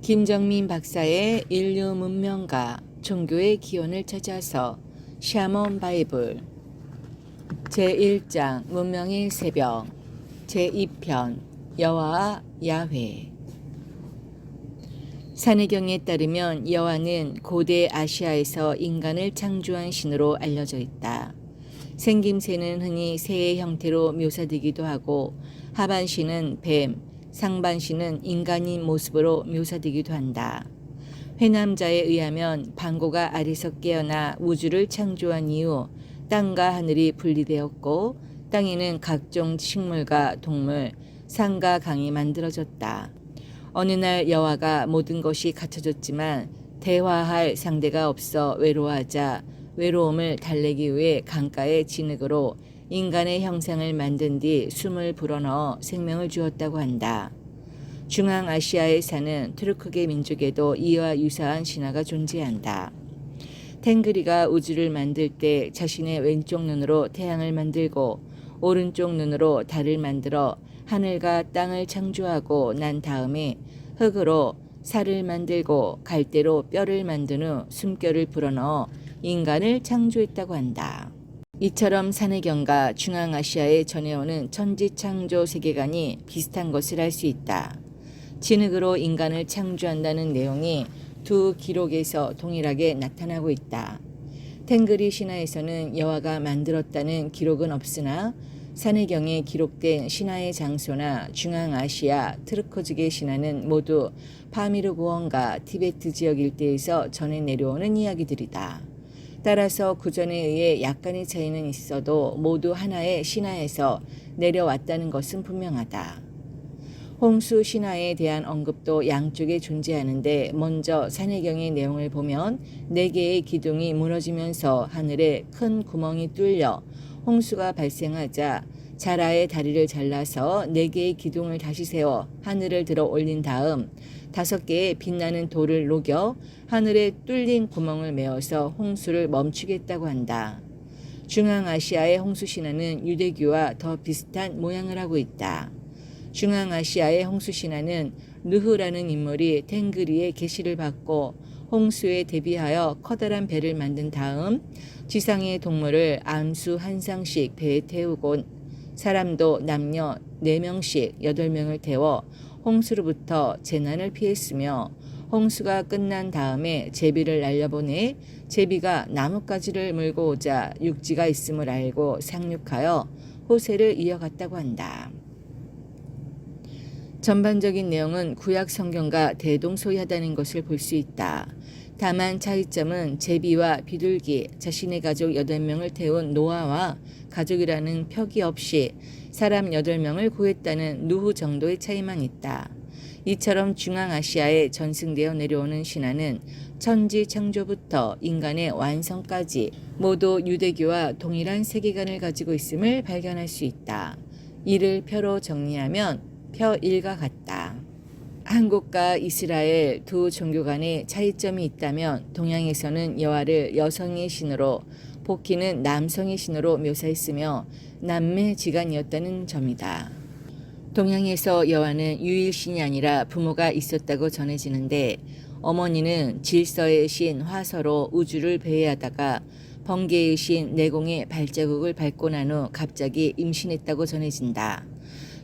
김정민 박사의 인류 문명과 종교의 기원을 찾아서 샤먼 바이블 제1장 문명의 새벽 제2편 여호와 야훼. 산해경에 따르면 여호와는 고대 아시아에서 인간을 창조한 신으로 알려져 있다. 생김새는 흔히 새의 형태로 묘사되기도 하고 하반신은 뱀, 상반신은 인간인 모습으로 묘사되기도 한다. 회남자에 의하면 방고가 알에서 깨어나 우주를 창조한 이후 땅과 하늘이 분리되었고 땅에는 각종 식물과 동물, 산과 강이 만들어졌다. 어느 날 여호와가 모든 것이 갖춰졌지만 대화할 상대가 없어 외로워하자 외로움을 달래기 위해 강가의 진흙으로 인간의 형상을 만든 뒤 숨을 불어넣어 생명을 주었다고 한다. 중앙아시아에 사는 투르크계 민족에도 이와 유사한 신화가 존재한다. 탱그리가 우주를 만들 때 자신의 왼쪽 눈으로 태양을 만들고 오른쪽 눈으로 달을 만들어 하늘과 땅을 창조하고 난 다음에 흙으로 살을 만들고 갈대로 뼈를 만든 후 숨결을 불어넣어 인간을 창조했다고 한다. 이처럼 산해경과 중앙아시아에 전해오는 천지창조 세계관이 비슷한 것을 알 수 있다. 진흙으로 인간을 창조한다는 내용이 두 기록에서 동일하게 나타나고 있다. 탱그리 신화에서는 여호와가 만들었다는 기록은 없으나 산해경에 기록된 신화의 장소나 중앙아시아 트르코즈계 신화는 모두 파미르 고원과 티베트 지역 일대에서 전해 내려오는 이야기들이다. 따라서 구전에 의해 약간의 차이는 있어도 모두 하나의 신화에서 내려왔다는 것은 분명하다. 홍수 신화에 대한 언급도 양쪽에 존재하는데 먼저 산해경의 내용을 보면 4개의 기둥이 무너지면서 하늘에 큰 구멍이 뚫려 홍수가 발생하자 자라의 다리를 잘라서 4개의 기둥을 다시 세워 하늘을 들어 올린 다음 5개의 빛나는 돌을 녹여 하늘에 뚫린 구멍을 메어서 홍수를 멈추겠다고 한다. 중앙아시아의 홍수 신화는 유대교와 더 비슷한 모양을 하고 있다. 중앙아시아의 홍수 신화는 느흐라는 인물이 탱그리의 계시를 받고 홍수에 대비하여 커다란 배를 만든 다음 지상의 동물을 암수 한 쌍씩 배에 태우고 사람도 남녀 4명씩 8명을 태워 홍수로부터 재난을 피했으며 홍수가 끝난 다음에 제비를 날려보내 제비가 나뭇가지를 물고 오자 육지가 있음을 알고 상륙하여 호세를 이어갔다고 한다. 전반적인 내용은 구약 성경과 대동소이하다는 것을 볼 수 있다. 다만 차이점은 제비와 비둘기, 자신의 가족 8명을 태운 노아와 가족이라는 표기 없이 사람 8명을 구했다는 누후 정도의 차이만 있다. 이처럼 중앙아시아에 전승되어 내려오는 신화는 천지 창조부터 인간의 완성까지 모두 유대교와 동일한 세계관을 가지고 있음을 발견할 수 있다. 이를 표로 정리하면 표 1과 같다. 한국과 이스라엘 두 종교 간의 차이점이 있다면 동양에서는 여호와를 여성의 신으로 복희는 남성의 신으로 묘사했으며 남매지간이었다는 점이다. 동양에서 여호와는 유일신이 아니라 부모가 있었다고 전해지는데 어머니는 질서의 신 화서로 우주를 배회하다가 번개의 신 내공의 발자국을 밟고 난 후 갑자기 임신했다고 전해진다.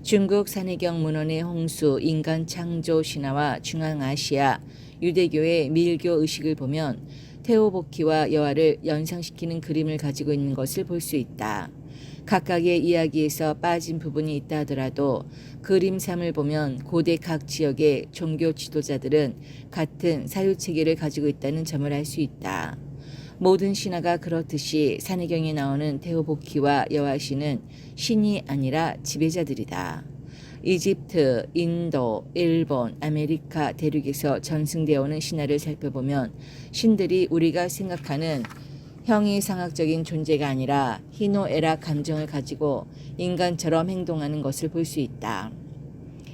중국 산해경 문헌의 홍수, 인간 창조 신화와 중앙아시아 유대교의 밀교 의식을 보면 테오보키와 여호와를 연상시키는 그림을 가지고 있는 것을 볼 수 있다. 각각의 이야기에서 빠진 부분이 있다 하더라도 그림삼을 보면 고대 각 지역의 종교 지도자들은 같은 사유체계를 가지고 있다는 점을 알 수 있다. 모든 신화가 그렇듯이 산해경에 나오는 테오보키와 여호와신은 신이 아니라 지배자들이다. 이집트, 인도, 일본, 아메리카 대륙에서 전승되어 오는 신화를 살펴보면 신들이 우리가 생각하는 형이상학적인 존재가 아니라 희노애락 감정을 가지고 인간처럼 행동하는 것을 볼 수 있다.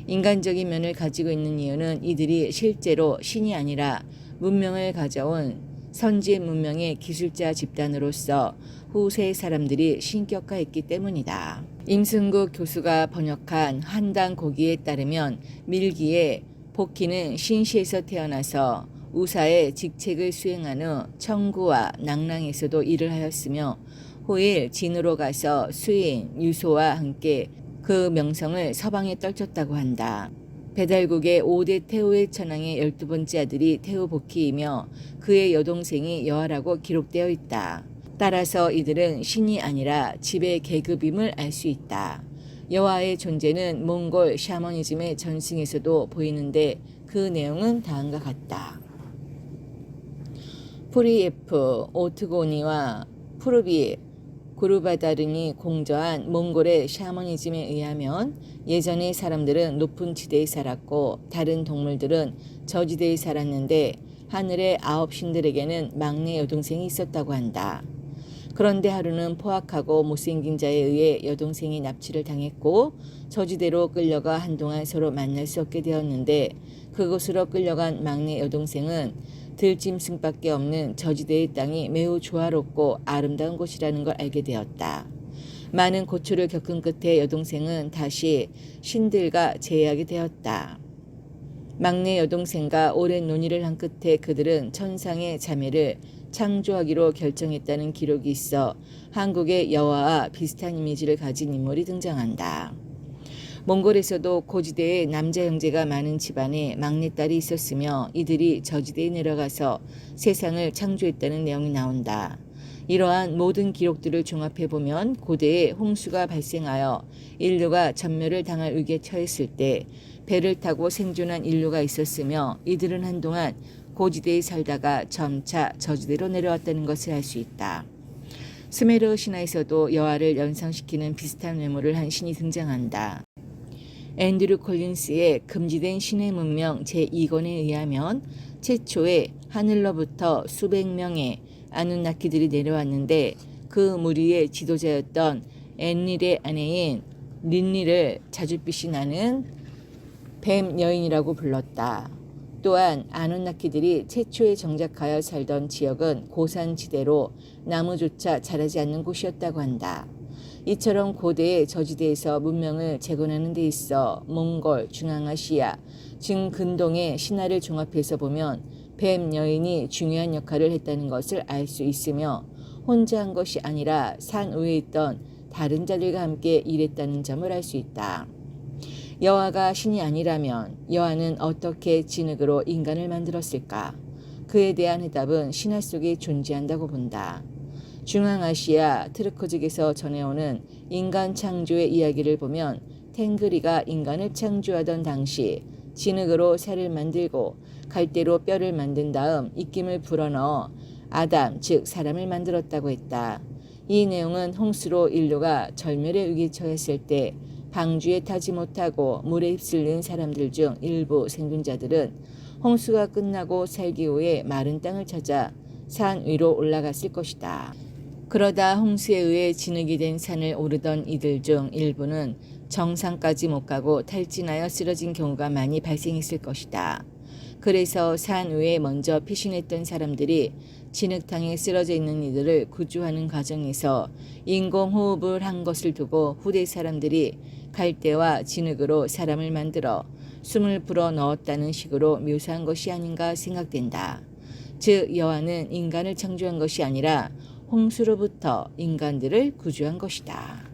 인간적인 면을 가지고 있는 이유는 이들이 실제로 신이 아니라 문명을 가져온 선지 문명의 기술자 집단으로서 후세 사람들이 신격화했기 때문이다. 임승국 교수가 번역한 한당 고기에 따르면 밀기에 복희는 신시에서 태어나서 우사의 직책을 수행한 후 청구와 낙랑에서도 일을 하였으며 후일 진으로 가서 수인 유소와 함께 그 명성을 서방에 떨쳤다고 한다. 배달국의 5대 태후의 천황의 12번째 아들이 태후 복희이며 그의 여동생이 여하라고 기록되어 있다. 따라서 이들은 신이 아니라 지배 계급임을 알 수 있다. 여하의 존재는 몽골 샤머니즘의 전승에서도 보이는데 그 내용은 다음과 같다. 프리예프, 오트고니와 푸르비, 구르바다른이 공저한 몽골의 샤머니즘에 의하면 예전의 사람들은 높은 지대에 살았고 다른 동물들은 저지대에 살았는데 하늘의 9신들에게는 막내 여동생이 있었다고 한다. 그런데 하루는 포악하고 못생긴 자에 의해 여동생이 납치를 당했고 저지대로 끌려가 한동안 서로 만날 수 없게 되었는데 그곳으로 끌려간 막내 여동생은 들짐승밖에 없는 저지대의 땅이 매우 조화롭고 아름다운 곳이라는 걸 알게 되었다. 많은 고초를 겪은 끝에 여동생은 다시 신들과 재회하게 되었다. 막내 여동생과 오랜 논의를 한 끝에 그들은 천상의 자매를 창조하기로 결정했다는 기록이 있어 한국의 여화와 비슷한 이미지를 가진 인물이 등장한다. 몽골에서도 고지대에 남자 형제가 많은 집안에 막내딸이 있었으며 이들이 저지대에 내려가서 세상을 창조했다는 내용이 나온다. 이러한 모든 기록들을 종합해보면 고대에 홍수가 발생하여 인류가 전멸을 당할 위기에 처했을 때 배를 타고 생존한 인류가 있었으며 이들은 한동안 고지대에 살다가 점차 저지대로 내려왔다는 것을 알 수 있다. 스메르 신화에서도 여하를 연상시키는 비슷한 외모를 한 신이 등장한다. 앤드류 콜린스의 금지된 신의 문명 제2권에 의하면 최초에 하늘로부터 수백 명의 아누나키들이 내려왔는데 그 무리의 지도자였던 앤릴의 아내인 린리를 자줏빛이 나는 뱀 여인이라고 불렀다. 또한 아누나키들이 최초에 정착하여 살던 지역은 고산지대로 나무조차 자라지 않는 곳이었다고 한다. 이처럼 고대의 저지대에서 문명을 재건하는 데 있어 몽골, 중앙아시아, 중근동의 신화를 종합해서 보면 뱀 여인이 중요한 역할을 했다는 것을 알 수 있으며 혼자 한 것이 아니라 산 위에 있던 다른 자들과 함께 일했다는 점을 알 수 있다. 여하가 신이 아니라면 여하는 어떻게 진흙으로 인간을 만들었을까? 그에 대한 해답은 신화 속에 존재한다고 본다. 중앙아시아 트르코직에서 전해오는 인간 창조의 이야기를 보면 탱그리가 인간을 창조하던 당시 진흙으로 살을 만들고 갈대로 뼈를 만든 다음 입김을 불어넣어 아담 즉 사람을 만들었다고 했다. 이 내용은 홍수로 인류가 절멸의 위기에 처했을 때 방주에 타지 못하고 물에 휩쓸린 사람들 중 일부 생존자들은 홍수가 끝나고 살기 위해 마른 땅을 찾아 산 위로 올라갔을 것이다. 그러다 홍수에 의해 진흙이 된 산을 오르던 이들 중 일부는 정상까지 못 가고 탈진하여 쓰러진 경우가 많이 발생했을 것이다. 그래서 산 위에 먼저 피신했던 사람들이 진흙탕에 쓰러져 있는 이들을 구조하는 과정에서 인공호흡을 한 것을 두고 후대 사람들이 갈대와 진흙으로 사람을 만들어 숨을 불어 넣었다는 식으로 묘사한 것이 아닌가 생각된다. 즉 여하는 인간을 창조한 것이 아니라 홍수로부터 인간들을 구조한 것이다.